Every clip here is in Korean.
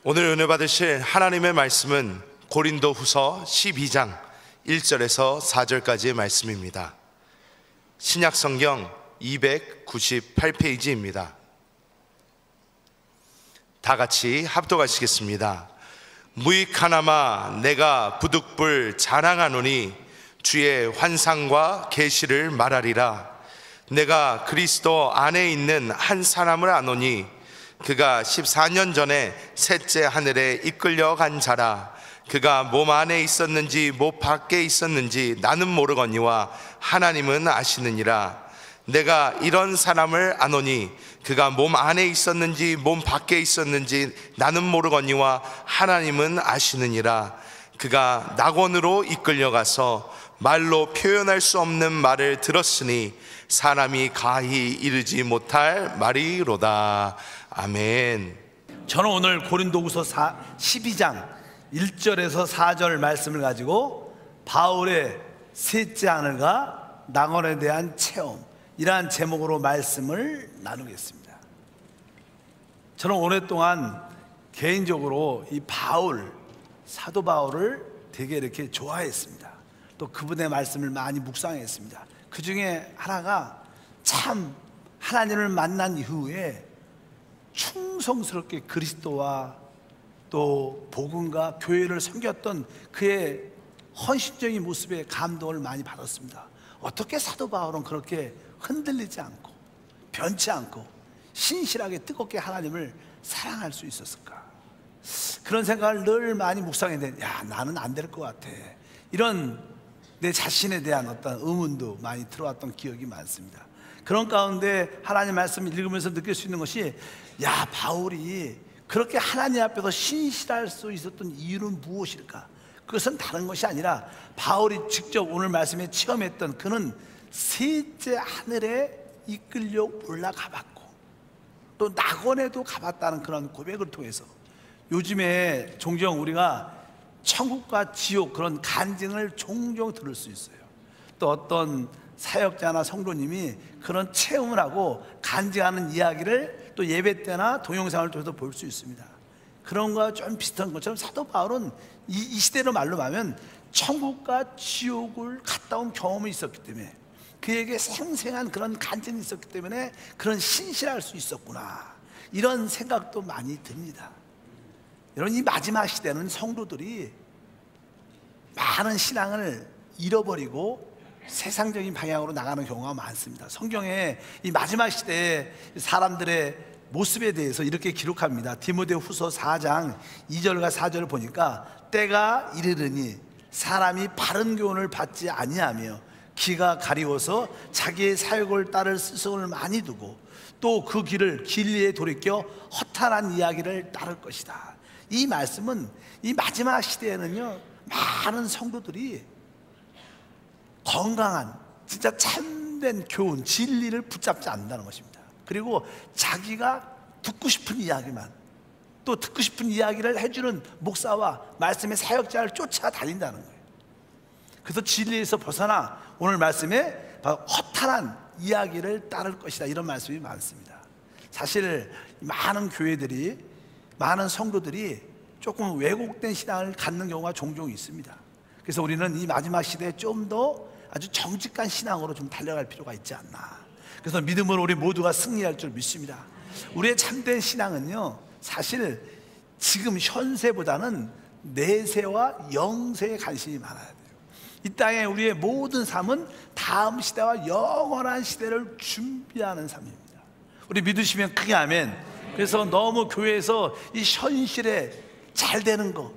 오늘 은혜 받으실 하나님의 말씀은 고린도후서 12장 1절에서 4절까지의 말씀입니다. 신약성경 298페이지입니다. 다 같이 합독하시겠습니다. 무익하나마 내가 부득불 자랑하노니 주의 환상과 계시를 말하리라. 내가 그리스도 안에 있는 한 사람을 아노니 그가 14년 전에 셋째 하늘에 이끌려 간 자라. 그가 몸 안에 있었는지 몸 밖에 있었는지 나는 모르거니와 하나님은 아시느니라. 내가 이런 사람을 아노니 그가 몸 안에 있었는지 몸 밖에 있었는지 나는 모르거니와 하나님은 아시느니라. 그가 낙원으로 이끌려가서 말로 표현할 수 없는 말을 들었으니 사람이 가히 이르지 못할 말이로다. 아멘. 저는 오늘 고린도후서 12장 1절에서 4절 말씀을 가지고 바울의 셋째 하늘과 낙원에 대한 체험, 이러한 제목으로 말씀을 나누겠습니다. 저는 오랫동안 개인적으로 이 바울, 사도 바울을 되게 이렇게 좋아했습니다. 또 그분의 말씀을 많이 묵상했습니다. 그 중에 하나가 참 하나님을 만난 이후에 충성스럽게 그리스도와 또 복음과 교회를 섬겼던 그의 헌신적인 모습에 감동을 많이 받았습니다. 어떻게 사도 바울은 그렇게 흔들리지 않고 변치 않고 신실하게 뜨겁게 하나님을 사랑할 수 있었을까? 그런 생각을 늘 많이 묵상했는데, 나는 안 될 것 같아, 이런 내 자신에 대한 어떤 의문도 많이 들어왔던 기억이 많습니다. 그런 가운데 하나님 말씀을 읽으면서 느낄 수 있는 것이, 바울이 그렇게 하나님 앞에서 신실할 수 있었던 이유는 무엇일까? 그것은 다른 것이 아니라 바울이 직접 오늘 말씀에 체험했던, 그는 셋째 하늘에 이끌려 올라가 봤고 또 낙원에도 가봤다는 그런 고백을 통해서, 요즘에 종종 우리가 천국과 지옥 그런 간증을 종종 들을 수 있어요. 또 어떤 사역자나 성도님이 그런 체험을 하고 간증하는 이야기를 또 예배 때나 동영상을 통해서 볼 수 있습니다. 그런 거와 좀 비슷한 것처럼 사도 바울은 이 시대로 말로 하면 천국과 지옥을 갔다 온 경험이 있었기 때문에, 그에게 생생한 그런 간증이 있었기 때문에 그런 신실할 수 있었구나, 이런 생각도 많이 듭니다. 여러분, 이 마지막 시대는 성도들이 많은 신앙을 잃어버리고 세상적인 방향으로 나가는 경우가 많습니다. 성경에 이 마지막 시대의 사람들의 모습에 대해서 이렇게 기록합니다. 디모데후서 4장 2절과 4절을 보니까, 때가 이르르니 사람이 바른 교훈을 받지 아니하며 귀가 가리워서 자기의 사욕을 따를 스승을 많이 두고 또 그 길을 진리에 돌이켜 허탄한 이야기를 따를 것이다. 이 말씀은 이 마지막 시대에는요, 많은 성도들이 건강한 진짜 참된 교훈, 진리를 붙잡지 않는다는 것입니다. 그리고 자기가 듣고 싶은 이야기만, 또 듣고 싶은 이야기를 해주는 목사와 말씀의 사역자를 쫓아다닌다는 거예요. 그래서 진리에서 벗어나 오늘 말씀에 바로 허탄한 이야기를 따를 것이다, 이런 말씀이 많습니다. 사실 많은 교회들이, 많은 성도들이 조금 왜곡된 신앙을 갖는 경우가 종종 있습니다. 그래서 우리는 이 마지막 시대에 좀 더 아주 정직한 신앙으로 좀 달려갈 필요가 있지 않나. 그래서 믿음으로 우리 모두가 승리할 줄 믿습니다. 우리의 참된 신앙은요, 사실 지금 현세보다는 내세와 영세에 관심이 많아야 돼요. 이 땅에 우리의 모든 삶은 다음 시대와 영원한 시대를 준비하는 삶입니다. 우리 믿으시면 크게 아멘. 그래서 너무 교회에서 이 현실에 잘 되는 거,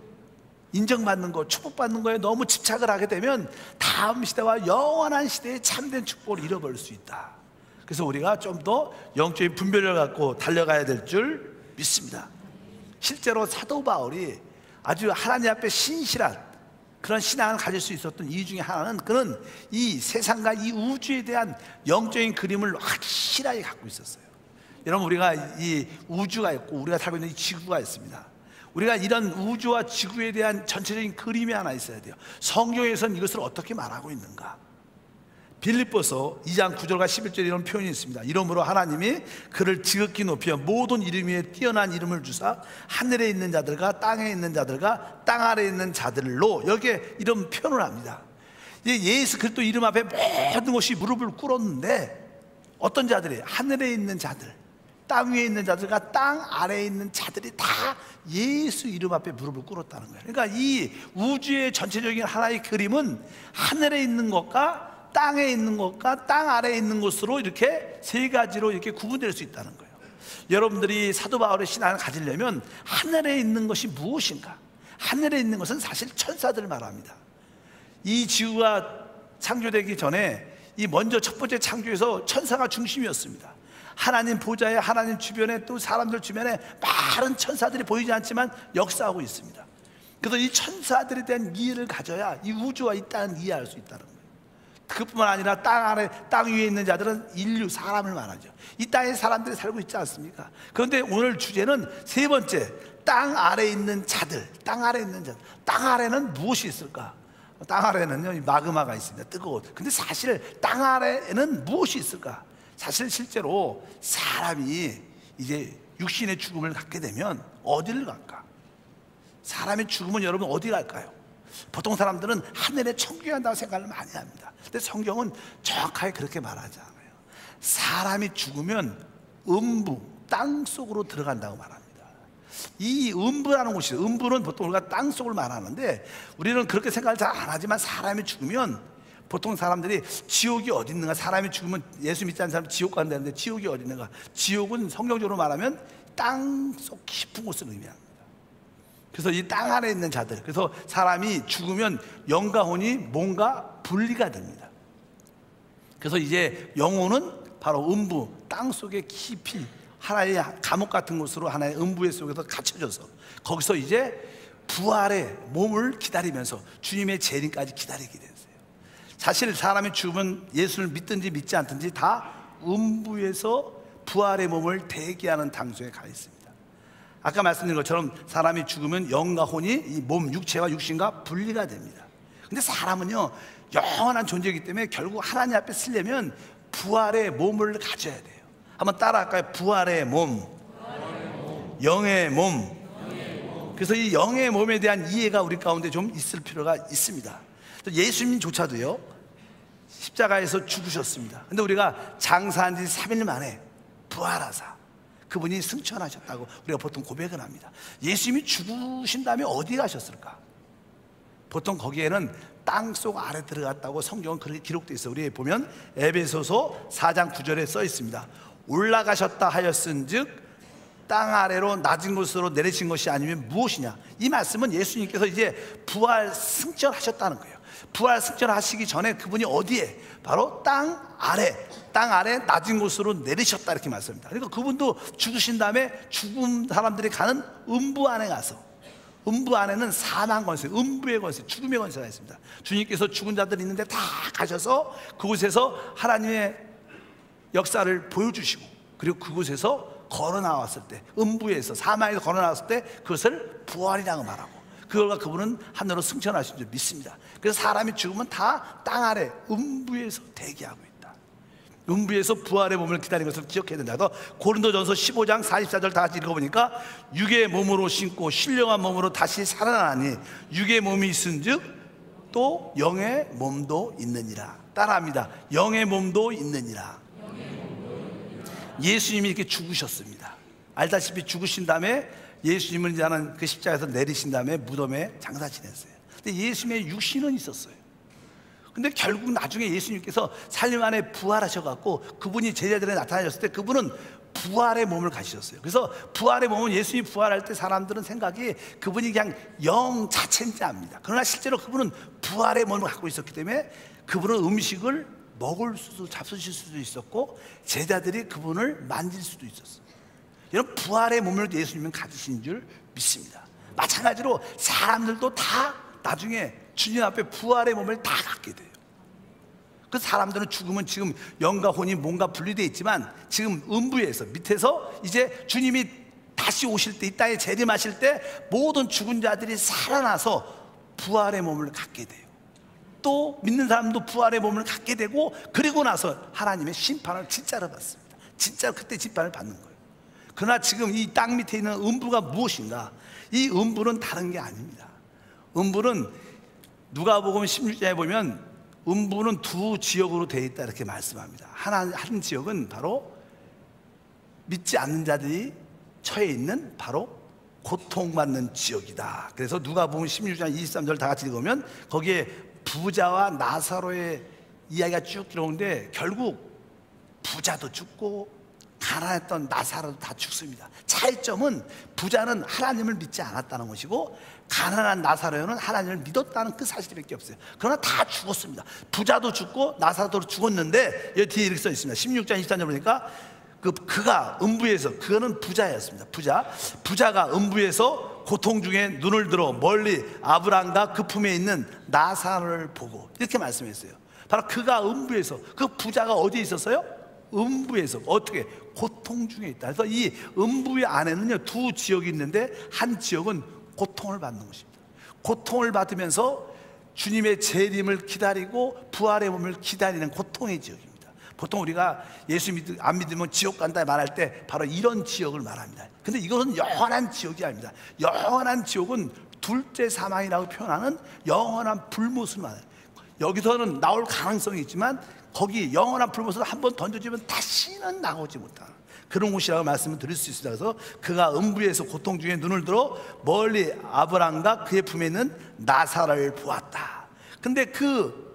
인정받는 거, 축복받는 거에 너무 집착을 하게 되면 다음 시대와 영원한 시대의 참된 축복을 잃어버릴 수 있다. 그래서 우리가 좀 더 영적인 분별을 갖고 달려가야 될 줄 믿습니다. 실제로 사도 바울이 아주 하나님 앞에 신실한 그런 신앙을 가질 수 있었던 이유 중에 하나는, 그는 이 세상과 이 우주에 대한 영적인 그림을 확실하게 갖고 있었어요. 여러분, 우리가 이 우주가 있고 우리가 살고 있는 이 지구가 있습니다. 우리가 이런 우주와 지구에 대한 전체적인 그림이 하나 있어야 돼요. 성경에서는 이것을 어떻게 말하고 있는가? 빌립보서 2장 9절과 11절에 이런 표현이 있습니다. 이러므로 하나님이 그를 지극히 높여 모든 이름 위에 뛰어난 이름을 주사 하늘에 있는 자들과 땅에 있는 자들과 땅 아래에 있는 자들로, 여기에 이런 표현을 합니다. 예수 그리스도 이름 앞에 모든 것이 무릎을 꿇었는데 어떤 자들이? 하늘에 있는 자들, 땅 위에 있는 자들과 땅 아래에 있는 자들이 다 예수 이름 앞에 무릎을 꿇었다는 거예요. 그러니까 이 우주의 전체적인 하나의 그림은 하늘에 있는 것과 땅에 있는 것과 땅 아래에 있는 것으로 이렇게 세 가지로 이렇게 구분될 수 있다는 거예요. 여러분들이 사도 바울의 신앙을 가지려면 하늘에 있는 것이 무엇인가? 하늘에 있는 것은 사실 천사들을 말합니다. 이 지구가 창조되기 전에 이 먼저 첫 번째 창조에서 천사가 중심이었습니다. 하나님 보좌에, 하나님 주변에, 또 사람들 주변에 많은 천사들이 보이지 않지만 역사하고 있습니다. 그래서 이 천사들에 대한 이해를 가져야 이 우주와 이 땅을 이해할 수 있다는 거예요. 그뿐만 아니라 땅 아래, 땅 위에 있는 자들은 인류, 사람을 말하죠. 이 땅에 사람들이 살고 있지 않습니까? 그런데 오늘 주제는 세 번째, 땅 아래에 있는 자들. 땅 아래에 있는 자들. 땅 아래는 무엇이 있을까? 땅 아래는요, 마그마가 있습니다. 뜨거워. 근데 사실 땅 아래에는 무엇이 있을까? 사실 실제로 사람이 이제 육신의 죽음을 갖게 되면 어디를 갈까? 사람의 죽음은 여러분 어디 갈까요? 보통 사람들은 하늘에 천국에 간다고 생각을 많이 합니다. 근데 성경은 정확하게 그렇게 말하지 않아요. 사람이 죽으면 음부, 땅 속으로 들어간다고 말합니다. 이 음부라는 곳이, 음부는 보통 우리가 땅 속을 말하는데 우리는 그렇게 생각을 잘 안 하지만, 사람이 죽으면 보통 사람들이 지옥이 어디 있는가, 사람이 죽으면 예수 믿지 않는 사람이 지옥 간다는데 지옥이 어디 있는가? 지옥은 성경적으로 말하면 땅 속 깊은 곳을 의미합니다. 그래서 이 땅 안에 있는 자들, 그래서 사람이 죽으면 영과 혼이 뭔가 분리가 됩니다. 그래서 이제 영혼은 바로 음부, 땅 속에 깊이 하나의 감옥 같은 곳으로, 하나의 음부의 속에서 갇혀져서 거기서 이제 부활의 몸을 기다리면서 주님의 재림까지 기다리게 됐어요. 사실 사람이 죽으면 예수를 믿든지 믿지 않든지 다 음부에서 부활의 몸을 대기하는 장소에 가 있습니다. 아까 말씀드린 것처럼 사람이 죽으면 영과 혼이 이 몸, 육체와 육신과 분리가 됩니다. 근데 사람은요, 영원한 존재이기 때문에 결국 하나님 앞에 서려면 부활의 몸을 가져야 돼요. 한번 따라할까요? 부활의 몸, 영의 몸. 그래서 이 영의 몸에 대한 이해가 우리 가운데 좀 있을 필요가 있습니다. 예수님조차도요, 십자가에서 죽으셨습니다. 근데 우리가 장사한 지 3일 만에 부활하사 그분이 승천하셨다고 우리가 보통 고백을 합니다. 예수님이 죽으신 다음에 어디 가셨을까? 보통 거기에는 땅속 아래 들어갔다고 성경은 그렇게 기록되어 있어요. 우리 보면 에베소서 4장 9절에 써 있습니다. 올라가셨다 하였은즉 땅 아래로 낮은 곳으로 내리신 것이 아니면 무엇이냐? 이 말씀은 예수님께서 이제 부활 승천하셨다는 거예요. 부활 승천하시기 전에 그분이 어디에? 바로 땅 아래 낮은 곳으로 내리셨다, 이렇게 말씀합니다. 그러니까 그분도 죽으신 다음에 죽은 사람들이 가는 음부 안에 가서, 음부 안에는 사망 권세, 음부의 권세, 죽음의 권세가 있습니다. 주님께서 죽은 자들이 있는데 다 가셔서 그곳에서 하나님의 역사를 보여주시고, 그리고 그곳에서 걸어 나왔을 때, 음부에서, 사망에서 걸어 나왔을 때 그것을 부활이라고 말하고, 그걸과 그분은 하늘로 승천하신 줄 믿습니다. 그래서 사람이 죽으면 다 땅 아래 음부에서 대기하고 있다. 음부에서 부활의 몸을 기다리는 것을 기억해야 된다. 그래서 고린도전서 15장 44절 다 같이 읽어보니까 육의 몸으로 신고 신령한 몸으로 다시 살아나니 육의 몸이 있은즉 또 영의 몸도 있느니라. 따라합니다. 영의 몸도 있느니라. 예수님이 이렇게 죽으셨습니다. 알다시피 죽으신 다음에 예수님은 이제는 그 십자가에서 내리신 다음에 무덤에 장사 지냈어요. 근데 예수님의 육신은 있었어요. 근데 결국 나중에 예수님께서 살림 안에 부활하셔갖고 그분이 제자들에 나타나셨을 때 그분은 부활의 몸을 가지셨어요. 그래서 부활의 몸은, 예수님이 부활할 때 사람들은 생각이 그분이 그냥 영 자체인지 압니다. 그러나 실제로 그분은 부활의 몸을 갖고 있었기 때문에 그분은 음식을 먹을 수도, 잡수실 수도 있었고 제자들이 그분을 만질 수도 있었어요. 이런 부활의 몸을 예수님은 가지신 줄 믿습니다. 마찬가지로 사람들도 다 나중에 주님 앞에 부활의 몸을 다 갖게 돼요. 그 사람들은 죽으면 지금 영과 혼이 뭔가 분리되어 있지만 지금 음부에서, 밑에서 이제 주님이 다시 오실 때, 이 땅에 재림하실 때 모든 죽은 자들이 살아나서 부활의 몸을 갖게 돼요. 또 믿는 사람도 부활의 몸을 갖게 되고, 그리고 나서 하나님의 심판을 진짜로 받습니다. 진짜 그때 심판을 받는 거예요. 그러나 지금 이 땅 밑에 있는 음부가 무엇인가? 이 음부는 다른 게 아닙니다. 음부는 누가복음 16장에 보면 음부는 두 지역으로 되어 있다 이렇게 말씀합니다. 한 지역은 바로 믿지 않는 자들이 처해 있는 바로 고통받는 지역이다. 그래서 누가복음 16장 23절 다 같이 읽으면 거기에 부자와 나사로의 이야기가 쭉 들어오는데, 결국 부자도 죽고 가난했던 나사로도 다 죽습니다. 차이점은 부자는 하나님을 믿지 않았다는 것이고, 가난한 나사로는 하나님을 믿었다는 그 사실밖에 없어요. 그러나 다 죽었습니다. 부자도 죽고 나사로도 죽었는데, 여기 뒤에 이렇게 써 있습니다. 16장 23절 보니까 그가 음부에서, 그거는 부자였습니다. 부자가 음부에서 고통 중에 눈을 들어 멀리 아브라함과 그 품에 있는 나사로를 보고, 이렇게 말씀했어요. 바로 그가 음부에서, 그 부자가 어디에 있었어요? 음부에서. 어떻게? 고통 중에 있다. 그래서 이 음부의 안에는요 두 지역이 있는데, 한 지역은 고통을 받는 것입니다. 고통을 받으면서 주님의 재림을 기다리고 부활의 몸을 기다리는 고통의 지역입니다. 보통 우리가 예수 안 믿으면 지옥 간다 말할 때 바로 이런 지역을 말합니다. 근데 이것은 영원한 지옥이 아닙니다. 영원한 지옥은 둘째 사망이라고 표현하는 영원한 불못을 말해요. 여기서는 나올 가능성이 있지만, 거기 영원한 불못을 한번 던져주면 다시는 나오지 못하는 그런 곳이라고 말씀을 드릴 수 있습니다. 그래서 그가 음부에서 고통 중에 눈을 들어 멀리 아브라함과 그의 품에 있는 나사로를 보았다. 근데 그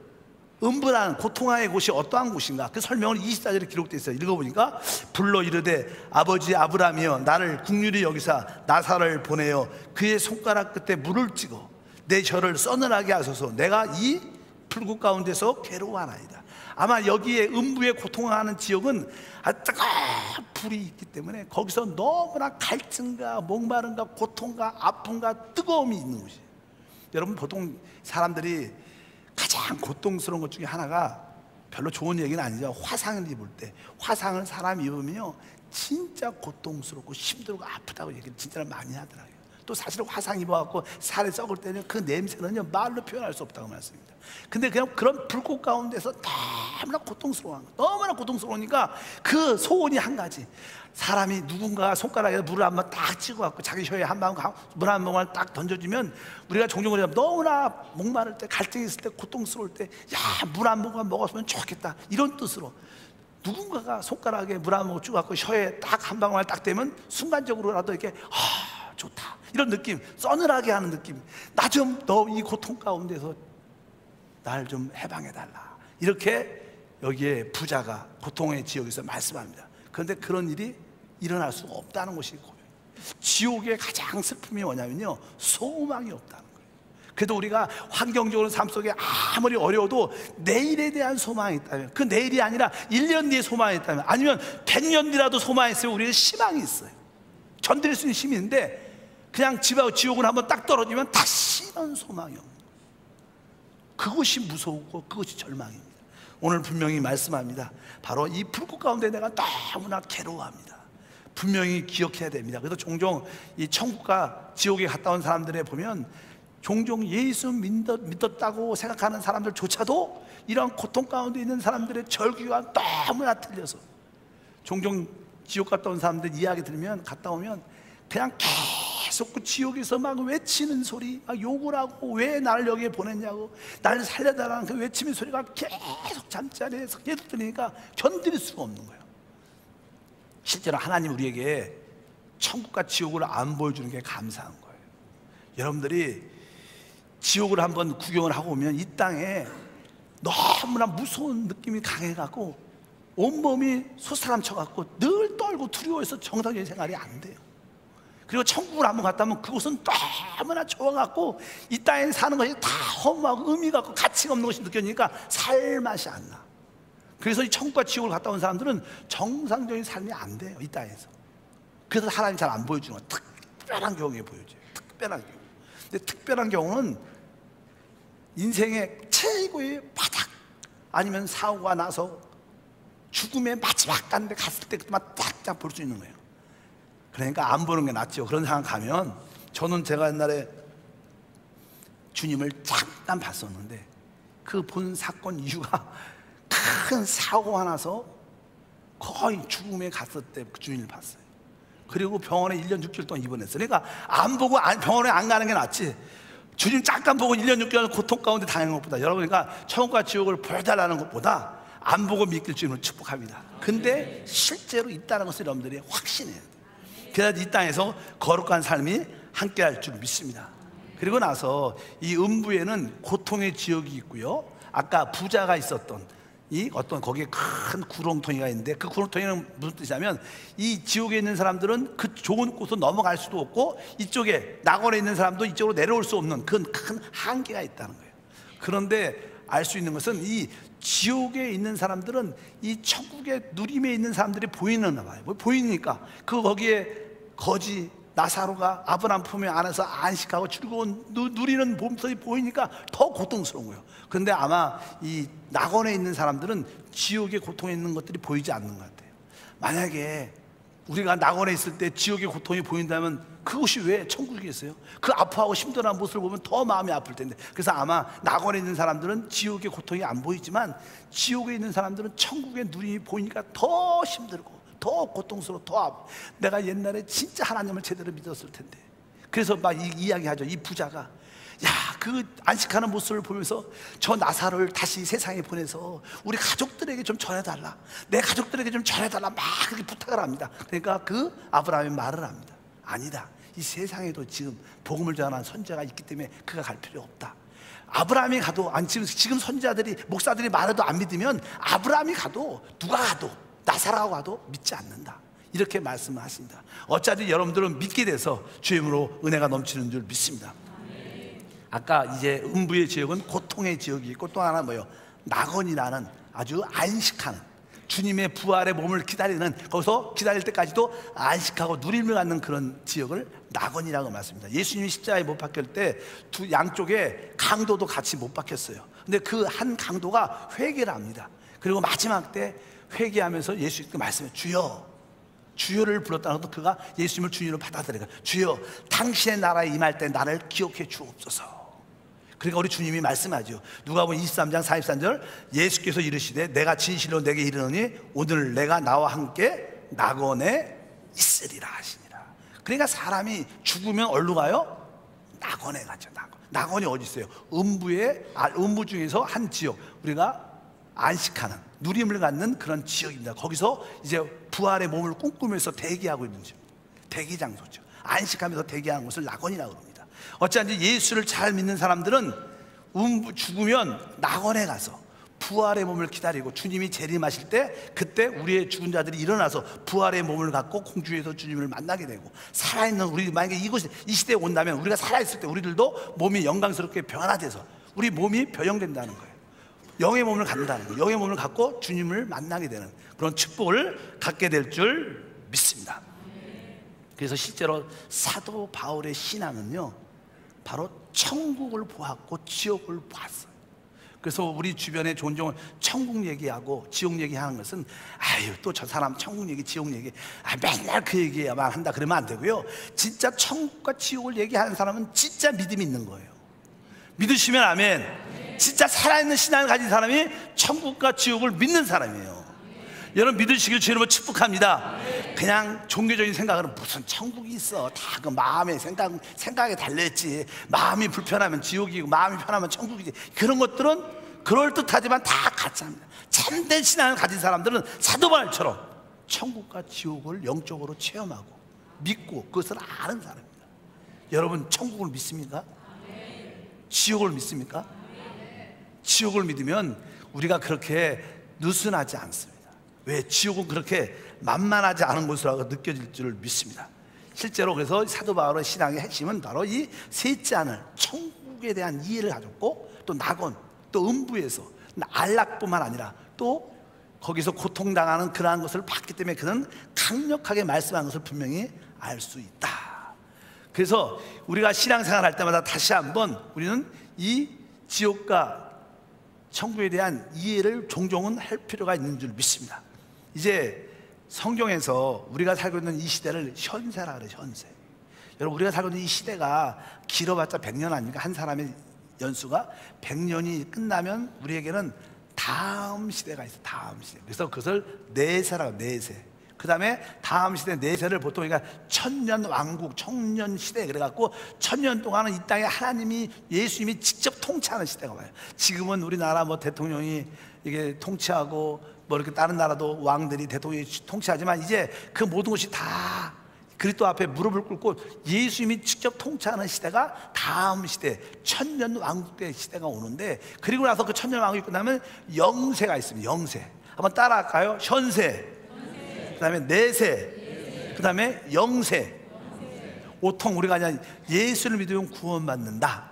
음부라는 고통의 곳이 어떠한 곳인가? 그 설명을 24절에 기록되어 있어요. 읽어보니까 불러 이르되 아버지 아브라함이여, 나를 국률이 여기사 나사로를 보내어 그의 손가락 끝에 물을 찍어 내 혀를 서늘하게 하소서. 내가 이 불국 가운데서 괴로워하나이다. 아마 여기에 음부에 고통하는 지역은 뜨거운 불이 있기 때문에 거기서 너무나 갈증과 목마름과 고통과 아픔과 뜨거움이 있는 곳이에요. 여러분, 보통 사람들이 가장 고통스러운 것 중에 하나가, 별로 좋은 얘기는 아니죠, 화상을 입을 때. 화상을 사람이 입으면요 진짜 고통스럽고 힘들고 아프다고 얘기를 진짜 많이 하더라고요. 또 사실 화상 입어갖고 살이 썩을 때는 그 냄새는요 말로 표현할 수 없다고 말씀입니다. 근데 그냥 그런 불꽃 가운데서 너무나 고통스러워한 거예요. 너무나 고통스러우니까 그 소원이 한 가지, 사람이 누군가 손가락에 물을 한번 딱 찍어갖고 자기 혀에 한 방울 물 한 방울 딱 던져주면, 우리가 종종 너무나 목마를 때, 갈증이 있을 때, 고통스러울 때, 야, 물 한 모금 먹었으면 좋겠다, 이런 뜻으로 누군가가 손가락에 물 한 모금 찍어갖고 혀에 딱 한 방울 딱 대면 순간적으로라도 이렇게 좋다, 이런 느낌, 서늘하게 하는 느낌. 나 좀 너 이 고통 가운데서 날 좀 해방해달라, 이렇게 여기에 부자가 고통의 지역에서 말씀합니다. 그런데 그런 일이 일어날 수가 없다는 것이 고백이에요. 지옥의 가장 슬픔이 뭐냐면요, 소망이 없다는 거예요. 그래도 우리가 환경적으로 삶 속에 아무리 어려워도 내일에 대한 소망이 있다면, 그 내일이 아니라 1년 뒤에 소망이 있다면, 아니면 100년 뒤라도 소망이 있으면 우리는 희망이 있어요. 견딜 수 있는 힘이 있는데, 그냥 지옥을 한번 딱 떨어지면 다시는 소망이 없는 거예요. 그것이 무서우고 그것이 절망입니다. 오늘 분명히 말씀합니다. 바로 이 불꽃 가운데 내가 너무나 괴로워합니다. 분명히 기억해야 됩니다. 그래서 종종 이 천국과 지옥에 갔다 온 사람들에 보면, 종종 예수 믿었다고 생각하는 사람들조차도 이런 고통 가운데 있는 사람들의 절규가 너무나 틀려서, 종종 지옥 갔다 온 사람들 이야기 들으면, 갔다 오면 그냥 계속 그 지옥에서 막 외치는 소리, 막 욕을 하고, 왜 나를 여기에 보냈냐고, 나를 살려달라는 그 외치는 소리가 계속 잠자리에서 계속 들리니까 견딜 수가 없는 거예요. 실제로 하나님 우리에게 천국과 지옥을 안 보여주는 게 감사한 거예요. 여러분들이 지옥을 한번 구경을 하고 오면 이 땅에 너무나 무서운 느낌이 강해갖고 온몸이 솟사람 쳐갖고 늘 떨고 두려워해서 정상적인 생활이 안 돼요. 그리고 천국을 한번 갔다 오면 그곳은 너무나 좋아갖고 이 땅에 사는 것이 다 허무하고 의미가 없고 가치가 없는 것이 느껴지니까 살맛이 안 나. 그래서 이 천국과 지옥을 갔다 온 사람들은 정상적인 삶이 안 돼요, 이 땅에서. 그래서 하나님이 잘 안 보여주는 거예요. 특별한 경우에 보여줘요. 특별한 경우. 근데 특별한 경우는 인생의 최고의 바닥, 아니면 사고가 나서 죽음의 마지막 가는데 갔을 때 그때만 딱 볼 수 있는 거예요. 그러니까 안 보는 게 낫죠. 그런 상황 가면, 저는 제가 옛날에 주님을 잠깐 봤었는데 그 본 사건 이유가 큰 사고가 나서 거의 죽음에 갔을 때 그 주인을 봤어요. 그리고 병원에 1년 6개월 동안 입원했어요. 그러니까 안 보고 병원에 안 가는 게 낫지, 주님 잠깐 보고 1년 6개월 고통 가운데 당하는 것보다, 여러분, 그러니까 천국과 지옥을 보여달라는 것보다 안 보고 믿길 주님을 축복합니다. 근데 실제로 있다는 것을 여러분들이 확신해야 돼요. 그래야 이 땅에서 거룩한 삶이 함께 할 줄 믿습니다. 그리고 나서 이 음부에는 고통의 지역이 있고요, 아까 부자가 있었던 이 어떤 거기에 큰 구렁텅이가 있는데, 그 구렁텅이는 무슨 뜻이냐면, 이 지옥에 있는 사람들은 그 좋은 곳으로 넘어갈 수도 없고, 이쪽에 낙원에 있는 사람도 이쪽으로 내려올 수 없는 그 큰 한계가 있다는 거예요. 그런데 알 수 있는 것은 이 지옥에 있는 사람들은 이 천국의 누림에 있는 사람들이 보이는 봐요. 보이니까 거기에 거지 나사로가 아브라함 품에 안에서 안식하고 즐거운 누리는 모습이 보이니까 더 고통스러운 거예요. 그런데 아마 이 낙원에 있는 사람들은 지옥의 고통에 있는 것들이 보이지 않는 것 같아요. 만약에 우리가 낙원에 있을 때 지옥의 고통이 보인다면 그것이 왜 천국이겠어요? 그 아파하고 힘들어하는 모습을 보면 더 마음이 아플 텐데. 그래서 아마 낙원에 있는 사람들은 지옥의 고통이 안 보이지만, 지옥에 있는 사람들은 천국의 누림이 보이니까 더 힘들고 더 고통스러워, 더 아파. 내가 옛날에 진짜 하나님을 제대로 믿었을 텐데. 그래서 막 이야기하죠. 이 부자가, 야, 그 안식하는 모습을 보면서 저 나사로를 다시 세상에 보내서 우리 가족들에게 좀 전해달라, 내 가족들에게 좀 전해달라, 막 그렇게 부탁을 합니다. 그러니까 그 아브라함이 말을 합니다. 아니다, 이 세상에도 지금 복음을 전하는 선지자가 있기 때문에 그가 갈 필요 없다. 아브라함이 가도, 아니 지금 선지자들이, 목사들이 말해도 안 믿으면 아브라함이 가도, 누가 가도, 나사로가 가도 믿지 않는다, 이렇게 말씀을 하십니다. 어차피 여러분들은 믿게 돼서 주님으로 은혜가 넘치는 줄 믿습니다. 아까 이제 음부의 지역은 고통의 지역이 있고, 또 하나 뭐예요? 낙원이라는 아주 안식하는, 주님의 부활의 몸을 기다리는, 거기서 기다릴 때까지도 안식하고 누림을 갖는 그런 지역을 낙원이라고 말씀합니다. 예수님이 십자가에 못 박힐 때 두 양쪽에 강도도 같이 못 박혔어요. 근데 그 한 강도가 회개를 합니다. 그리고 마지막 때 회개하면서 예수님께 말씀해, 주여, 주여를 불렀다는 것도 그가 예수님을 주님으로 받아들여요. 주여, 당신의 나라에 임할 때 나를 기억해 주옵소서. 그러니까 우리 주님이 말씀하죠. 누가복음 23장 43절, 예수께서 이르시되 내가 진실로 내게 이르노니 오늘 내가 나와 함께 낙원에 있으리라 하시니라. 그러니까 사람이 죽으면 어디로 가요? 낙원에 가죠. 낙원이 어디 있어요? 음부 중에서 한 지역, 우리가 안식하는, 누림을 갖는 그런 지역입니다. 거기서 이제 부활의 몸을 꿈꾸면서 대기하고 있는 집, 대기 장소죠. 안식하면서 대기하는 것을 낙원이라고 합니다. 어찌한지 예수를 잘 믿는 사람들은 죽으면 낙원에 가서 부활의 몸을 기다리고, 주님이 재림하실 때 그때 우리의 죽은 자들이 일어나서 부활의 몸을 갖고 공주에서 주님을 만나게 되고, 살아있는 우리, 만약에 이 시대에 온다면 우리가 살아있을 때 우리들도 몸이 영광스럽게 변화돼서 우리 몸이 변형된다는 거예요. 영의 몸을 갖는다는 거예요. 영의 몸을 갖고 주님을 만나게 되는 그런 축복을 갖게 될 줄 믿습니다. 그래서 실제로 사도 바울의 신앙은요, 바로 천국을 보았고 지옥을 보았어요. 그래서 우리 주변에 종종 천국 얘기하고 지옥 얘기하는 것은, 아유, 또 저 사람 천국 얘기, 지옥 얘기, 맨날 그 얘기만 한다 그러면 안 되고요. 진짜 천국과 지옥을 얘기하는 사람은 진짜 믿음이 있는 거예요. 믿으시면 아멘. 진짜 살아있는 신앙을 가진 사람이 천국과 지옥을 믿는 사람이에요. 여러분 믿으시길 주님을 축복합니다. 그냥 종교적인 생각으로 무슨 천국이 있어, 다 그 마음의 생각에 달려있지. 마음이 불편하면 지옥이고 마음이 편하면 천국이지. 그런 것들은 그럴듯하지만 다 가짜입니다. 참된 신앙을 가진 사람들은 사도 바울처럼 천국과 지옥을 영적으로 체험하고 믿고 그것을 아는 사람입니다. 여러분 천국을 믿습니까? 지옥을 믿습니까? 지옥을 믿으면 우리가 그렇게 느슨하지 않습니다. 왜? 지옥은 그렇게 만만하지 않은 곳이라고 느껴질 줄 믿습니다. 실제로 그래서 사도 바울의 신앙의 핵심은 바로 이 셋째 하늘, 천국에 대한 이해를 가졌고, 또 낙원, 또 음부에서 안락뿐만 아니라 또 거기서 고통당하는 그러한 것을 봤기 때문에 그는 강력하게 말씀하는 것을 분명히 알 수 있다. 그래서 우리가 신앙생활 할 때마다 다시 한번 우리는 이 지옥과 천국에 대한 이해를 종종은 할 필요가 있는 줄 믿습니다. 이제 성경에서 우리가 살고 있는 이 시대를 현세라 그래요. 현세. 여러분, 우리가 살고 있는 이 시대가 길어봤자 100년 아닙니까? 한 사람의 연수가 100년이 끝나면 우리에게는 다음 시대가 있어. 다음 시대. 그래서 그것을 내세라고, 내세. 그 다음에 다음 시대 내세를 보통 그러니까 천년 왕국, 천년 시대 그래갖고 천년 동안은 이 땅에 하나님이, 예수님이 직접 통치하는 시대가 와요. 지금은 우리나라 뭐 대통령이 이게 통치하고 뭐 이렇게 다른 나라도 왕들이 대통령이 통치하지만 이제 그 모든 것이 다 그리스도 앞에 무릎을 꿇고 예수님이 직접 통치하는 시대가 다음 시대, 천년 왕국의 시대가 오는데, 그리고 나서 그 천년 왕국이 끝나면 영세가 있습니다. 영세. 한번 따라할까요? 현세, 그 다음에 내세, 그 다음에 영세. 보통 우리가 그냥 예수를 믿으면 구원받는다,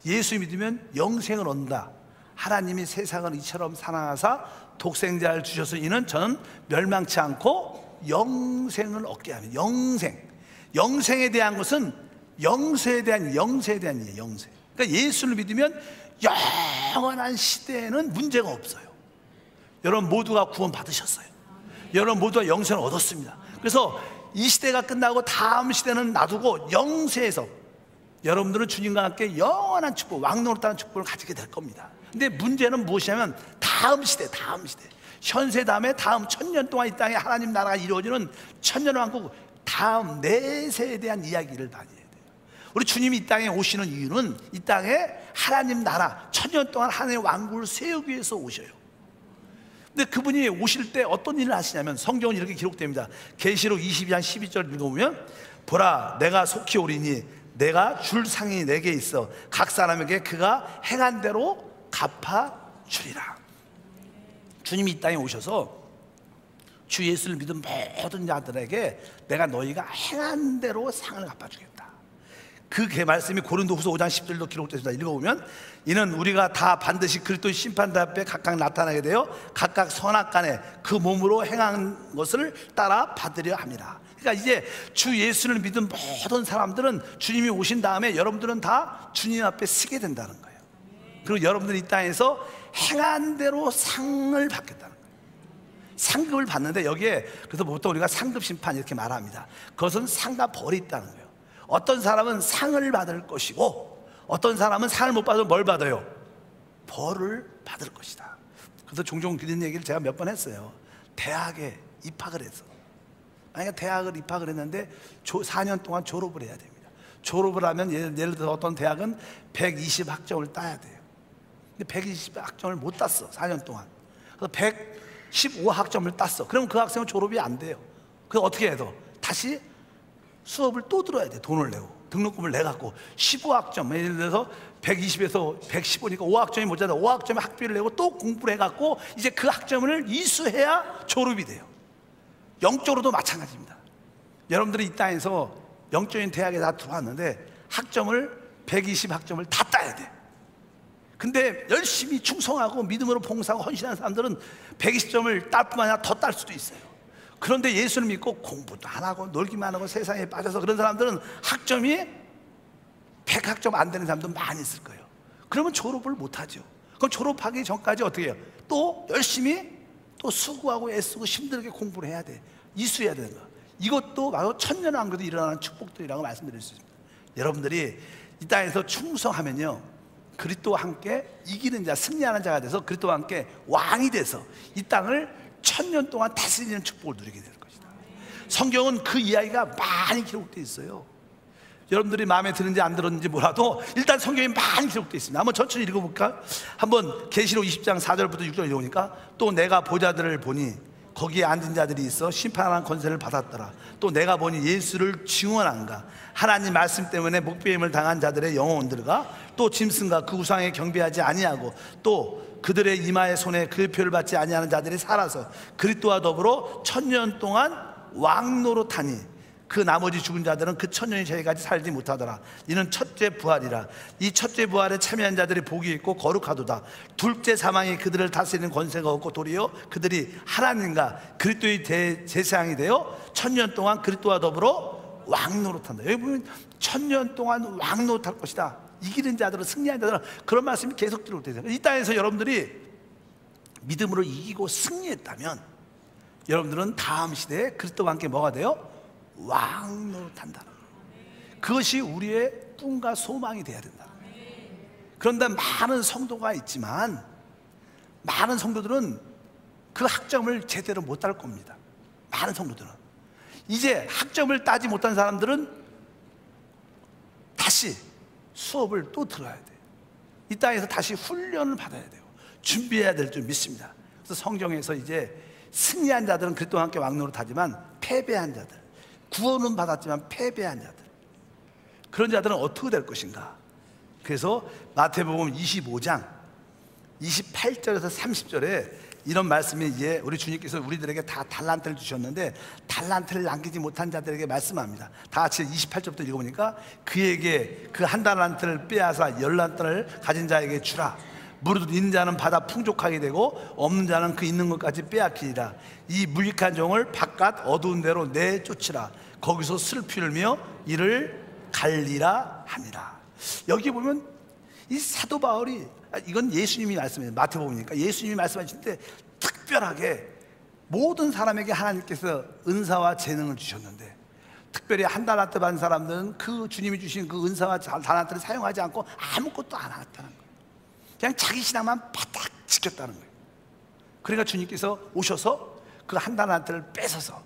예수 믿으면 영생을 얻는다. 하나님이 세상을 이처럼 사랑하사 독생자를 주셔서 이는 저는 멸망치 않고 영생을 얻게 하면, 영생. 영생에 대한 것은 영세에 대한 이에요. 영세. 그러니까 예수를 믿으면 영원한 시대에는 문제가 없어요. 여러분 모두가 구원 받으셨어요. 여러분 모두가 영생을 얻었습니다. 그래서 이 시대가 끝나고 다음 시대는 놔두고 영세에서 여러분들은 주님과 함께 영원한 축복, 왕노릇하는 축복을 가지게 될 겁니다. 근데 문제는 무엇이냐면 다음 시대, 다음 시대. 현세 다음에 다음 천년 동안 이 땅에 하나님 나라가 이루어지는 천년왕국 다음 내세에 대한 이야기를 다녀야 돼요. 우리 주님이 이 땅에 오시는 이유는 이 땅에 하나님 나라 천년 동안 하나님의 왕국을 세우기 위해서 오셔요. 근데 그분이 오실 때 어떤 일을 하시냐면 성경은 이렇게 기록됩니다. 계시록 22장 12절 읽어보면 보라 내가 속히 오리니 내가 줄 상이 내게 있어 각 사람에게 그가 행한 대로 갚아주리라. 주님이 이 땅에 오셔서 주 예수를 믿은 모든 자들에게 내가 너희가 행한 대로 상을 갚아주겠다. 그 말씀이 고린도후서 5장 10절로 기록되어 읽어보면 이는 우리가 다 반드시 그리스도의 심판대 앞에 각각 나타나게 되어 각각 선악간에 그 몸으로 행한 것을 따라 받으려 합니다. 그러니까 이제 주 예수를 믿은 모든 사람들은 주님이 오신 다음에 여러분들은 다 주님 앞에 서게 된다는 거예요. 그리고 여러분들이 이 땅에서 행한 대로 상을 받겠다는 거예요. 상급을 받는데 여기에 그래서 보통 우리가 상급 심판 이렇게 말합니다. 그것은 상과 벌이 있다는 거예요. 어떤 사람은 상을 받을 것이고 어떤 사람은 상을 못 받으면 뭘 받아요? 벌을 받을 것이다. 그래서 종종 그런 얘기를 제가 몇 번 했어요. 대학에 입학을 해서 만약에 대학을 입학을 했는데 4년 동안 졸업을 해야 됩니다. 졸업을 하면 예를 들어 어떤 대학은 120학점을 따야 돼요. 근데 120학점을 못 땄어 4년 동안. 그래서 115학점을 땄어. 그럼 그 학생은 졸업이 안 돼요. 그래서 어떻게 해서 다시 수업을 또 들어야 돼. 돈을 내고 등록금을 내갖고 15학점, 예를 들어서 120에서 115니까 5학점이 모자라 5학점에 학비를 내고 또 공부를 해갖고 이제 그 학점을 이수해야 졸업이 돼요. 영적으로도 마찬가지입니다. 여러분들이 이 땅에서 영적인 대학에 다 들어왔는데 학점을 120학점을 다 따야 돼. 근데 열심히 충성하고 믿음으로 봉사하고 헌신하는 사람들은 120점을 딸 뿐만 아니라 더 딸 수도 있어요. 그런데 예수를 믿고 공부도 안 하고 놀기만 하고 세상에 빠져서 그런 사람들은 학점이 100학점 안 되는 사람도 많이 있을 거예요. 그러면 졸업을 못 하죠. 그럼 졸업하기 전까지 어떻게 해요? 또 열심히 또 수고하고 애쓰고 힘들게 공부를 해야 돼. 이수해야 되는 거야. 이것도 바로 천년왕국에도 일어나는 축복들이라고 말씀드릴 수 있습니다. 여러분들이 이 땅에서 충성하면요 그리스도와 함께 이기는 자, 승리하는 자가 돼서 그리스도와 함께 왕이 돼서 이 땅을 천년 동안 다스리는 축복을 누리게 될 것이다. 성경은 그 이야기가 많이 기록되어 있어요. 여러분들이 마음에 드는지 안 들었는지 몰라도 일단 성경에 많이 기록되어 있습니다. 한번 천천히 읽어볼까? 한번 계시록 20장 4절부터 6절 읽어보니까 또 내가 보좌들을 보니 거기에 앉은 자들이 있어 심판하는 권세를 받았더라. 또 내가 보니 예수를 증언한가 하나님 말씀 때문에 목배임을 당한 자들의 영혼들과 또 짐승과 그 우상에 경배하지 아니하고 또 그들의 이마의 손에 그 표를 받지 아니하는 자들이 살아서 그리스도와 더불어 천년 동안 왕노릇하니 그 나머지 죽은 자들은 그 천년이 저희까지 살지 못하더라. 이는 첫째 부활이라. 이 첫째 부활에 참여한 자들이 복이 있고 거룩하도다. 둘째 사망이 그들을 다스리는 권세가 없고 도리어 그들이 하나님과 그리스도의 제사장이 되어 천년 동안 그리스도와 더불어 왕노릇한다. 여기 보면 천년 동안 왕노릇할 것이다. 이기는 자들은 승리하는 자들은 그런 말씀이 계속 기록되죠. 이 땅에서 여러분들이 믿음으로 이기고 승리했다면 여러분들은 다음 시대에 그리스도와 함께 뭐가 돼요? 왕노릇한다. 그것이 우리의 꿈과 소망이 돼야 된다. 그런데 많은 성도가 있지만 많은 성도들은 그 학점을 제대로 못 딸 겁니다. 많은 성도들은 이제 학점을 따지 못한 사람들은 다시 수업을 또 들어야 돼요. 이 땅에서 다시 훈련을 받아야 돼요. 준비해야 될 줄 믿습니다. 그래서 성경에서 이제 승리한 자들은 그리스도와 함께 왕노릇하지만 패배한 자들, 구원은 받았지만 패배한 자들, 그런 자들은 어떻게 될 것인가? 그래서 마태복음 25장 28절에서 30절에 이런 말씀이 이제 우리 주님께서 우리들에게 다 달란트를 주셨는데 달란트를 남기지 못한 자들에게 말씀합니다. 다 같이 28절부터 읽어보니까 그에게 그 한 달란트를 빼앗아 10달란트를 가진 자에게 주라. 무릇 있는 자는 받아 풍족하게 되고 없는 자는 그 있는 것까지 빼앗기리라. 이 무익한 종을 바깥 어두운 데로 내쫓으라. 거기서 슬피 울며 이를 갈리라 하니라. 여기 보면 이 사도 바울이, 이건 예수님이 말씀해요. 마태복음이니까 예수님이 말씀하시는데 특별하게 모든 사람에게 하나님께서 은사와 재능을 주셨는데 특별히 한 달란트 받은 사람들은 그 주님이 주신 그 은사와 달란트를 사용하지 않고 아무것도 안 했다는 거예요. 그냥 자기 신앙만 바닥 지켰다는 거예요. 그러니까 주님께서 오셔서 그 한 달란트를 뺏어서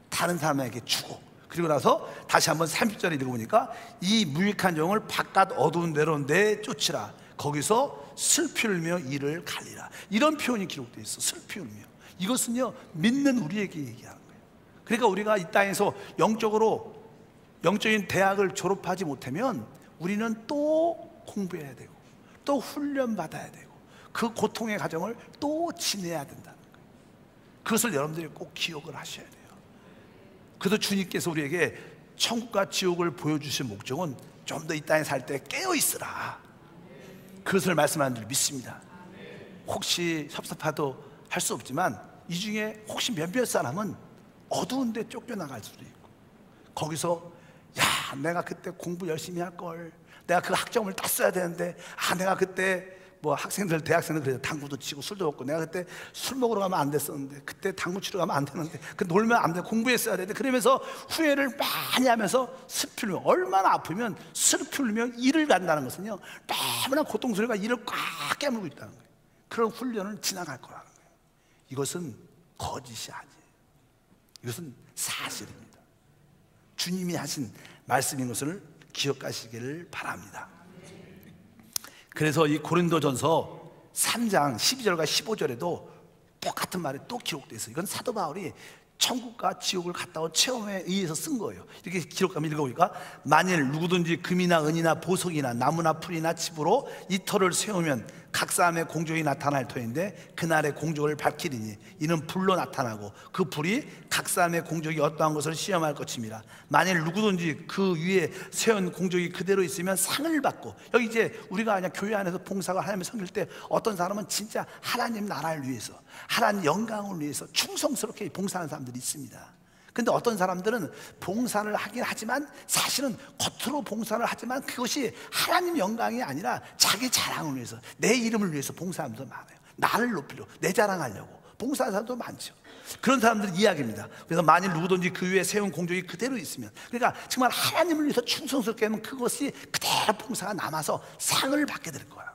다른 사람에게 주고, 그리고 나서 다시 한번 30절에 읽어보니까 이 무익한 종을 바깥 어두운 데로 내쫓으라. 거기서 슬피 울며 이를 갈리라. 이런 표현이 기록되어 있어. 슬피 울며. 이것은요 믿는 우리에게 얘기하는 거예요. 그러니까 우리가 이 땅에서 영적인 대학을 졸업하지 못하면 우리는 또 공부해야 되고 또 훈련받아야 되고 그 고통의 과정을 또 지내야 된다는 거예요. 그것을 여러분들이 꼭 기억을 하셔야 돼요. 그래서 주님께서 우리에게 천국과 지옥을 보여주신 목적은 좀 더 이 땅에 살 때 깨어있으라, 그것을 말씀하는 줄 믿습니다. 혹시 섭섭하도 할 수 없지만 이 중에 혹시 몇몇 사람은 어두운 데 쫓겨나갈 수도 있고, 거기서 야 내가 그때 공부 열심히 할걸, 내가 그 학점을 땄어야 되는데, 내가 그때 뭐 학생들, 대학생들 그래서 당구도 치고 술도 먹고, 내가 그때 술 먹으러 가면 안 됐었는데, 그때 당구 치러 가면 안 되는데, 그 놀면 안 돼, 공부했어야 되는데, 그러면서 후회를 많이 하면서 슬피 울며, 얼마나 아프면 슬피 울며 이를 간다는 것은요 너무나 고통스러워가 이를 꽉 깨물고 있다는 거예요. 그런 훈련을 지나갈 거라는 거예요. 이것은 거짓이 아니에요. 이것은 사실입니다. 주님이 하신 말씀인 것을 기억하시기를 바랍니다. 그래서 이 고린도전서 3장 12절과 15절에도 똑같은 말이 또 기록되어 있어요. 이건 사도 바울이 천국과 지옥을 갔다 온 체험에 의해서 쓴 거예요. 이렇게 기록하면 읽어보니까 만일 누구든지 금이나 은이나 보석이나 나무나 풀이나 칩으로 이 터를 세우면 각 사람의 공적이 나타날 터인데 그날의 공적을 밝히리니 이는 불로 나타나고 그 불이 각 사람의 공적이 어떠한 것을 시험할 것입니다. 만일 누구든지 그 위에 세운 공적이 그대로 있으면 상을 받고, 여기 이제 우리가 그냥 교회 안에서 봉사가 하나님을 섬길 때 어떤 사람은 진짜 하나님 나라를 위해서, 하나님 영광을 위해서 충성스럽게 봉사하는 사람들이 있습니다. 근데 어떤 사람들은 봉사를 하긴 하지만 사실은 겉으로 봉사를 하지만 그것이 하나님 영광이 아니라 자기 자랑을 위해서, 내 이름을 위해서 봉사하는 사람도 많아요. 나를 높이려고, 내 자랑하려고 봉사하는 사람도 많죠. 그런 사람들 이야기입니다. 그래서 만일 누구든지 그 위에 세운 공적이 그대로 있으면, 그러니까 정말 하나님을 위해서 충성스럽게 하면 그것이 그대로 봉사가 남아서 상을 받게 될 거야.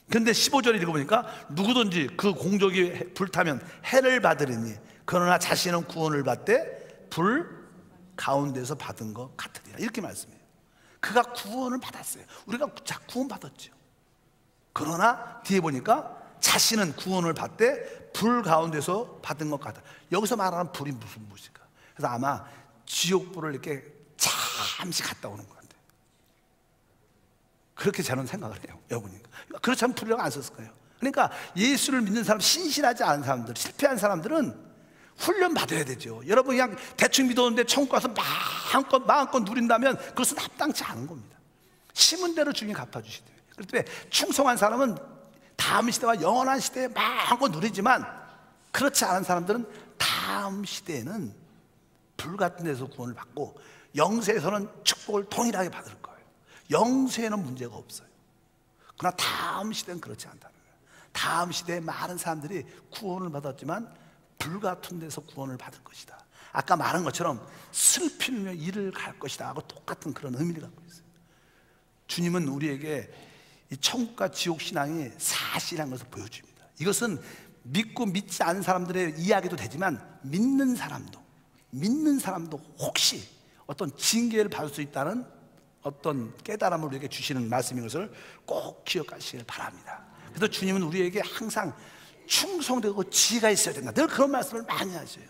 근데 15절 읽어보니까 누구든지 그 공적이 불타면 해를 받으리니 그러나 자신은 구원을 받되 불 가운데서 받은 것 같으리라, 이렇게 말씀해요. 그가 구원을 받았어요. 우리가 구원 받았죠. 그러나 뒤에 보니까 자신은 구원을 받되 불 가운데서 받은 것 같다. 여기서 말하는 불이 무슨 무엇일까? 그래서 아마 지옥불을 이렇게 잠시 갔다 오는 것 같아요. 그렇게 저는 생각을 해요. 여러분이니까. 그렇지 않으면 불이라고 안 썼을 거예요. 그러니까 예수를 믿는 사람, 신실하지 않은 사람들, 실패한 사람들은 훈련 받아야 되죠. 여러분 그냥 대충 믿었는데 천국 가서 마음껏 누린다면 그것은 합당치 않은 겁니다. 심은 대로 주님이 갚아주시대요. 그럴 때 충성한 사람은 다음 시대와 영원한 시대에 마음껏 누리지만, 그렇지 않은 사람들은 다음 시대에는 불 같은 데서 구원을 받고 영세에서는 축복을 동일하게 받을 거예요. 영세에는 문제가 없어요. 그러나 다음 시대는 그렇지 않다는 거예요. 다음 시대에 많은 사람들이 구원을 받았지만 불 같은 데서 구원을 받을 것이다. 아까 말한 것처럼 슬피며 이를 갈 것이다 하고 똑같은 그런 의미를 갖고 있어요. 주님은 우리에게 이 천국과 지옥 신앙이 사실이라는 것을 보여줍니다. 이것은 믿고 믿지 않은 사람들의 이야기도 되지만 믿는 사람도 혹시 어떤 징계를 받을 수 있다는 어떤 깨달음을 우리에게 주시는 말씀인 것을 꼭 기억하시길 바랍니다. 그래서 주님은 우리에게 항상 충성되고 지혜가 있어야 된다, 늘 그런 말씀을 많이 하세요.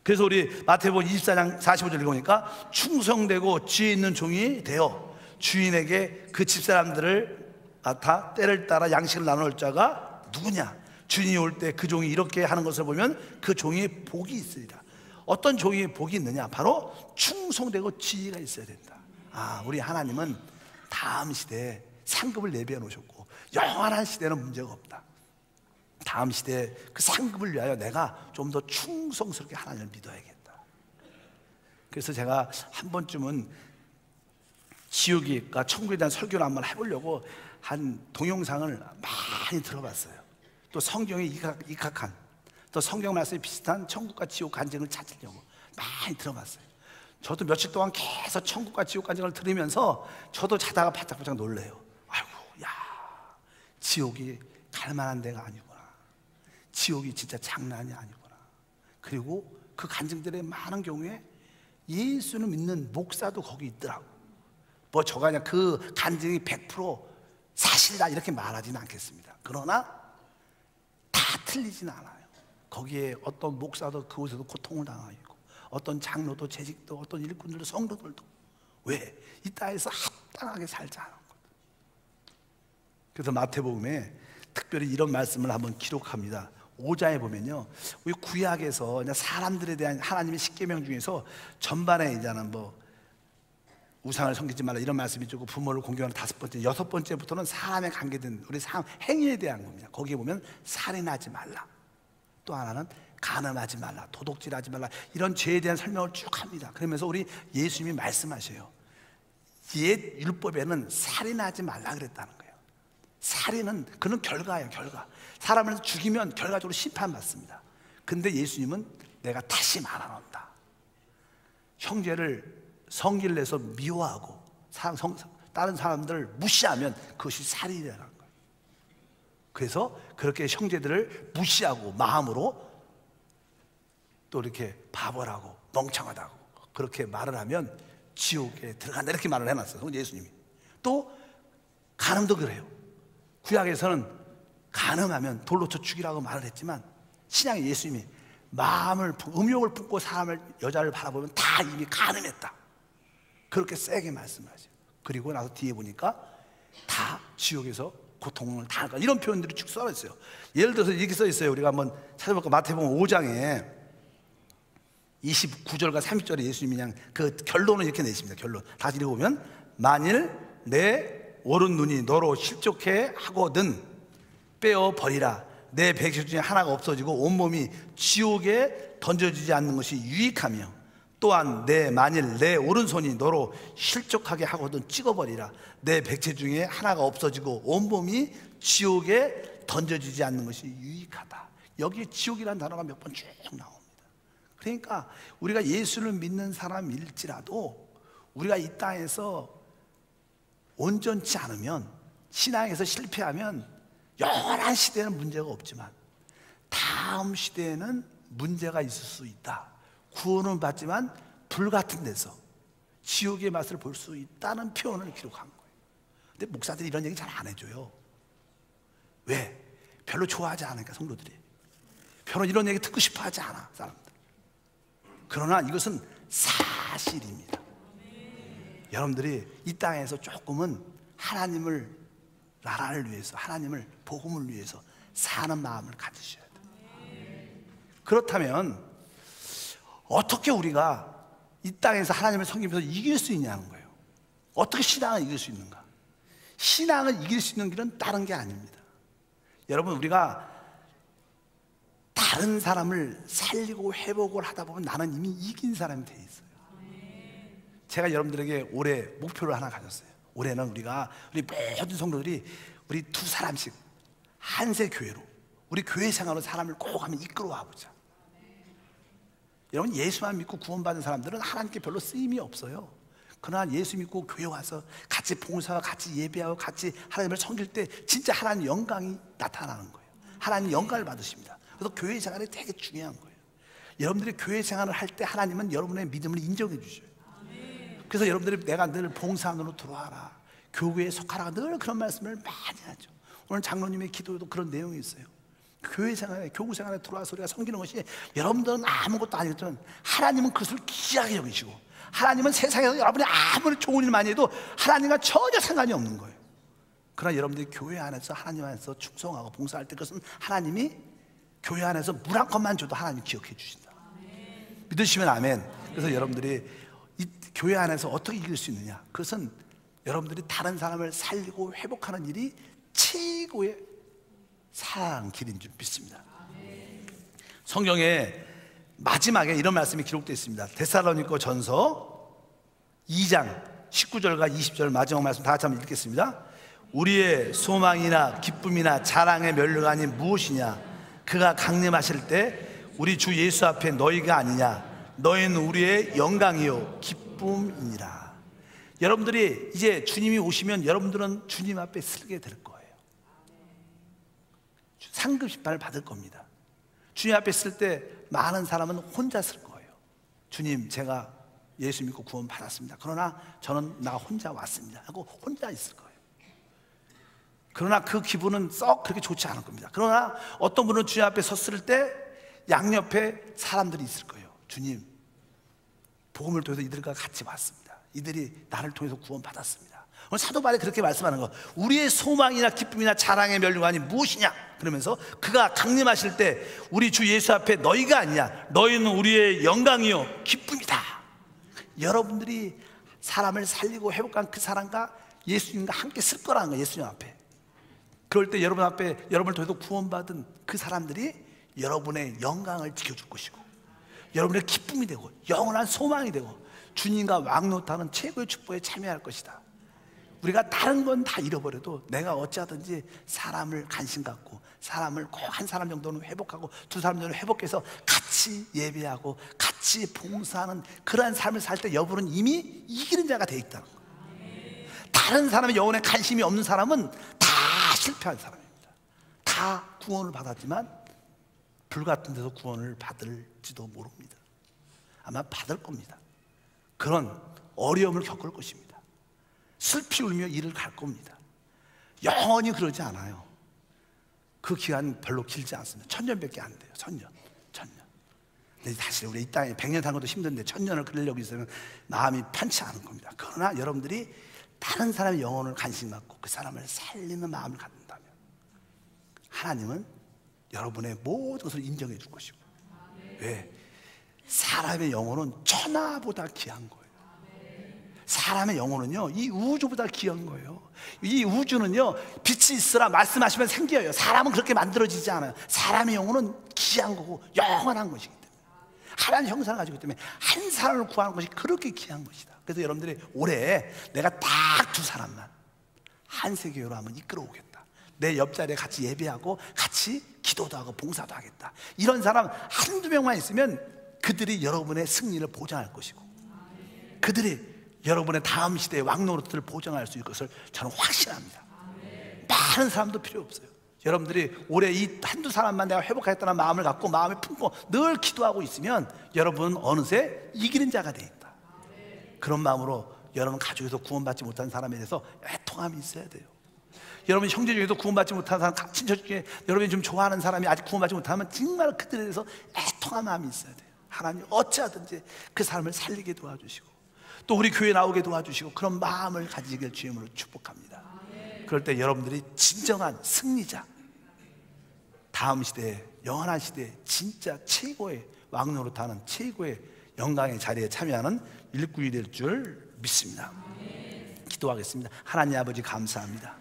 그래서 우리 마태복음 24장 45절 읽어보니까 충성되고 지혜 있는 종이 되어 주인에게 그 집사람들을 맡아 때를 따라 양식을 나눌 자가 누구냐? 주인이 올 때 그 종이 이렇게 하는 것을 보면 그 종이 복이 있으리라. 어떤 종이 복이 있느냐? 바로 충성되고 지혜가 있어야 된다. 우리 하나님은 다음 시대에 상급을 예비해 놓으셨고 영원한 시대는 문제가 없다. 다음 시대에 그 상급을 위하여 내가 좀 더 충성스럽게 하나님을 믿어야겠다. 그래서 제가 한 번쯤은 지옥과 천국에 대한 설교를 한번 해보려고 한 동영상을 많이 들어봤어요. 또 성경에 익학한, 또 성경 말씀에 비슷한 천국과 지옥 간증을 찾으려고 많이 들어봤어요. 저도 며칠 동안 계속 천국과 지옥 간증을 들으면서 저도 자다가 바짝바짝 놀래요. 아이고, 야, 지옥이 갈 만한 데가 아니구나. 지옥이 진짜 장난이 아니구나. 그리고 그 간증들의 많은 경우에 예수를 믿는 목사도 거기 있더라고. 뭐 저가 그냥 그 간증이 100% 사실이다 이렇게 말하지는 않겠습니다. 그러나 다 틀리진 않아요. 거기에 어떤 목사도 그곳에서 고통을 당하고 있고, 어떤 장로도 재직도, 어떤 일꾼들도 성도들도. 왜? 이 땅에서 합당하게 살자는 것. 그래서 마태복음에 특별히 이런 말씀을 한번 기록합니다. 5장에 보면요, 우리 구약에서 그냥 사람들에 대한 하나님의 십계명 중에서 전반에 이제는 뭐 우상을 섬기지 말라 이런 말씀이 있고, 부모를 공경하는 5번째, 6번째부터는 사람에 관계된 우리 행위에 대한 겁니다. 거기에 보면 살인하지 말라, 또 하나는 간음하지 말라, 도둑질하지 말라, 이런 죄에 대한 설명을 쭉 합니다. 그러면서 우리 예수님이 말씀하셔요. 옛 율법에는 살인하지 말라 그랬다는 거예요. 살인은 그런 결과예요. 결과. 사람을 죽이면 결과적으로 심판받습니다. 근데 예수님은 내가 다시 말하노라, 형제를 성기를 내서 미워하고 다른 사람들을 무시하면 그것이 살인이라는 거예요. 그래서 그렇게 형제들을 무시하고 마음으로 또 이렇게 바보라고 멍청하다고 그렇게 말을 하면 지옥에 들어간다 이렇게 말을 해놨어요, 예수님이. 또 간음도 그래요. 구약에서는 간음하면 돌로 쳐 죽이라고 말을 했지만 신약의 예수님이 마음을 음욕을 품고 사람을, 여자를 바라보면 다 이미 간음했다, 그렇게 세게 말씀하세요. 그리고 나서 뒤에 보니까 다 지옥에서 고통을 당할까, 이런 표현들이 쭉 써 있어요. 예를 들어서 이렇게 써 있어요. 우리가 한번 찾아볼까? 마태복음 5장에 29절과 30절에 예수님이 그냥 그 결론을 이렇게 내십니다. 결론 다시 읽어보면, 만일 내 오른눈이 너로 실족해 하거든 빼어버리라. 내 백성 중에 하나가 없어지고 온몸이 지옥에 던져지지 않는 것이 유익하며, 또한 만일 내 오른손이 너로 실족하게 하거든 찍어버리라. 내 백체 중에 하나가 없어지고 온몸이 지옥에 던져지지 않는 것이 유익하다. 여기에 지옥이라는 단어가 몇 번 쭉 나옵니다. 그러니까 우리가 예수를 믿는 사람일지라도 우리가 이 땅에서 온전치 않으면, 신앙에서 실패하면 영원한 시대는 문제가 없지만 다음 시대에는 문제가 있을 수 있다. 구원은 받지만 불같은 데서 지옥의 맛을 볼 수 있다는 표현을 기록한 거예요. 근데 목사들이 이런 얘기 잘 안 해줘요. 왜? 별로 좋아하지 않으니까. 성도들이 별로 이런 얘기 듣고 싶어 하지 않아, 사람들. 그러나 이것은 사실입니다. 여러분들이 이 땅에서 조금은 하나님을, 나라를 위해서, 하나님을, 복음을 위해서 사는 마음을 가지셔야 돼요. 그렇다면 어떻게 우리가 이 땅에서 하나님을 섬기면서 이길 수 있냐는 거예요. 어떻게 신앙을 이길 수 있는가? 신앙을 이길 수 있는 길은 다른 게 아닙니다. 여러분, 우리가 다른 사람을 살리고 회복을 하다 보면 나는 이미 이긴 사람이 돼 있어요. 제가 여러분들에게 올해 목표를 하나 가졌어요. 올해는 우리 모든 성도들이 우리 2사람씩 한세 교회로, 우리 교회 생활로 사람을 꼭 한번 이끌어와 보자. 여러분, 예수만 믿고 구원받은 사람들은 하나님께 별로 쓰임이 없어요. 그러나 예수 믿고 교회 와서 같이 봉사하고 같이 예배하고 같이 하나님을 섬길 때 진짜 하나님 영광이 나타나는 거예요. 하나님 영광을 받으십니다. 그래서 교회 생활이 되게 중요한 거예요. 여러분들이 교회 생활을 할 때 하나님은 여러분의 믿음을 인정해 주셔요. 그래서 여러분들이 내가 늘 봉사원으로 들어와라, 교회에 속하라, 늘 그런 말씀을 많이 하죠. 오늘 장로님의 기도에도 그런 내용이 있어요. 교회 생활에, 교구 생활에 들어와서 우리가 섬기는 것이 여러분들은 아무것도 아니겠지만 하나님은 그것을 귀하게 여기시고, 하나님은 세상에서 여러분이 아무리 좋은 일 많이 해도 하나님과 전혀 상관이 없는 거예요. 그러나 여러분들이 교회 안에서 하나님 안에서 충성하고 봉사할 때 그것은 하나님이 교회 안에서 물 한 컵만 줘도 하나님이 기억해 주신다. 믿으시면 아멘. 그래서 여러분들이 이 교회 안에서 어떻게 이길 수 있느냐, 그것은 여러분들이 다른 사람을 살리고 회복하는 일이 최고의 사랑 길인 줄 믿습니다. 성경에 마지막에 이런 말씀이 기록되어 있습니다. 데살로니가 전서 2장 19절과 20절 마지막 말씀 다 같이 한번 읽겠습니다. 우리의 소망이나 기쁨이나 자랑의 면류관이 무엇이냐, 그가 강림하실 때 우리 주 예수 앞에 너희가 아니냐, 너희는 우리의 영광이요 기쁨이니라. 여러분들이 이제 주님이 오시면 여러분들은 주님 앞에 서게 될 거예요. 상급 심판을 받을 겁니다. 주님 앞에 있을 때 많은 사람은 혼자 쓸 거예요. 주님, 제가 예수 믿고 구원 받았습니다. 그러나 저는 나 혼자 왔습니다 하고 혼자 있을 거예요. 그러나 그 기분은 썩 그렇게 좋지 않을 겁니다. 그러나 어떤 분은 주님 앞에 섰을 때 양옆에 사람들이 있을 거예요. 주님, 복음을 통해서 이들과 같이 왔습니다. 이들이 나를 통해서 구원 받았습니다. 오늘 사도 바울이 그렇게 말씀하는 거, 우리의 소망이나 기쁨이나 자랑의 면류관이 무엇이냐, 그러면서 그가 강림하실 때 우리 주 예수 앞에 너희가 아니냐, 너희는 우리의 영광이요 기쁨이다. 여러분들이 사람을 살리고 회복한 그 사람과 예수님과 함께 쓸 거라는 거예요. 예수님 앞에. 그럴 때 여러분 앞에 여러분을 통해서 구원받은 그 사람들이 여러분의 영광을 지켜줄 것이고, 여러분의 기쁨이 되고 영원한 소망이 되고 주님과 왕노타는 최고의 축복에 참여할 것이다. 우리가 다른 건 다 잃어버려도 내가 어찌하든지 사람을 관심 갖고 사람을 꼭 한 사람 정도는 회복하고 두 사람 정도는 회복해서 같이 예배하고 같이 봉사하는 그러한 삶을 살 때 여러분은 이미 이기는 자가 되어 있다는 거예요. 다른 사람의 영혼에 관심이 없는 사람은 다 실패한 사람입니다. 다 구원을 받았지만 불같은 데서 구원을 받을지도 모릅니다. 아마 받을 겁니다. 그런 어려움을 겪을 것입니다. 슬피 울며 일을 갈 겁니다. 영원히 그러지 않아요. 그 기간 별로 길지 않습니다. 1000년밖에 안 돼요. 1000년. 근데 사실 우리 이 땅에 100년 사는 것도 힘든데 1000년을 그리려고 있으면 마음이 편치 않은 겁니다. 그러나 여러분들이 다른 사람의 영혼을 관심 갖고 그 사람을 살리는 마음을 갖는다면 하나님은 여러분의 모든 것을 인정해 줄 것이고, 왜? 사람의 영혼은 천하보다 귀한 거예요. 사람의 영혼은요 이 우주보다 귀한 거예요. 이 우주는요 빛이 있으라 말씀하시면 생겨요. 사람은 그렇게 만들어지지 않아요. 사람의 영혼은 귀한 거고 영원한 것이기 때문에, 하나님의 형상을 가지고 있기 때문에 한 사람을 구하는 것이 그렇게 귀한 것이다. 그래서 여러분들이 올해 내가 딱 두 사람만 한세교회로 한번 이끌어 오겠다, 내 옆자리에 같이 예배하고 같이 기도도 하고 봉사도 하겠다, 이런 사람 한두 명만 있으면 그들이 여러분의 승리를 보장할 것이고 그들이 여러분의 다음 시대의 왕노릇을 보장할 수 있을 것을 저는 확신합니다. 많은 사람도 필요 없어요. 여러분들이 올해 이 한두 사람만 내가 회복하겠다는 마음을 갖고 마음에 품고 늘 기도하고 있으면 여러분은 어느새 이기는 자가 되어 있다. 그런 마음으로 여러분 가족에서 구원받지 못한 사람에 대해서 애통함이 있어야 돼요. 여러분 형제 중에도 구원받지 못한 사람, 친척 중에 여러분이 좀 좋아하는 사람이 아직 구원받지 못하면 정말 그들에 대해서 애통한 마음이 있어야 돼요. 하나님 어찌하든지 그 사람을 살리게 도와주시고 또 우리 교회 나오게 도와주시고 그런 마음을 가지길 주님으로 축복합니다. 그럴 때 여러분들이 진정한 승리자, 다음 시대에 영원한 시대에 진짜 최고의 왕노릇하는 최고의 영광의 자리에 참여하는 일꾼이 될 줄 믿습니다. 기도하겠습니다. 하나님 아버지 감사합니다.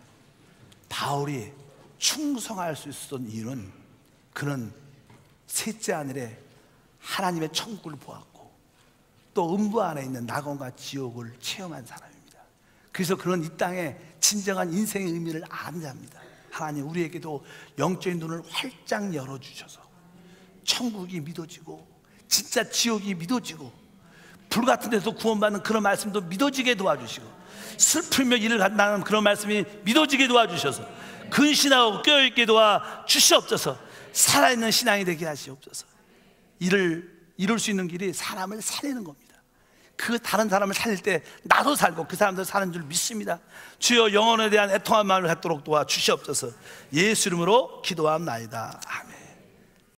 바울이 충성할 수 있었던 이유는 그는 셋째 하늘에 하나님의 천국을 보았고 또 음부 안에 있는 낙원과 지옥을 체험한 사람입니다. 그래서 그는 이 땅에 진정한 인생의 의미를 아는 자입니다. 하나님 우리에게도 영적인 눈을 활짝 열어주셔서 천국이 믿어지고 진짜 지옥이 믿어지고 불같은 데서 구원받는 그런 말씀도 믿어지게 도와주시고, 슬프며 이를 간다는 그런 말씀이 믿어지게 도와주셔서 근신하고 깨어있게 도와주시옵소서. 살아있는 신앙이 되게 하시옵소서. 이룰 수 있는 길이 사람을 살리는 겁니다. 그 다른 사람을 살릴 때 나도 살고 그 사람도 사는 줄 믿습니다. 주여 영혼에 대한 애통한 마음을 갖도록 도와주시옵소서. 예수 이름으로 기도합나이다.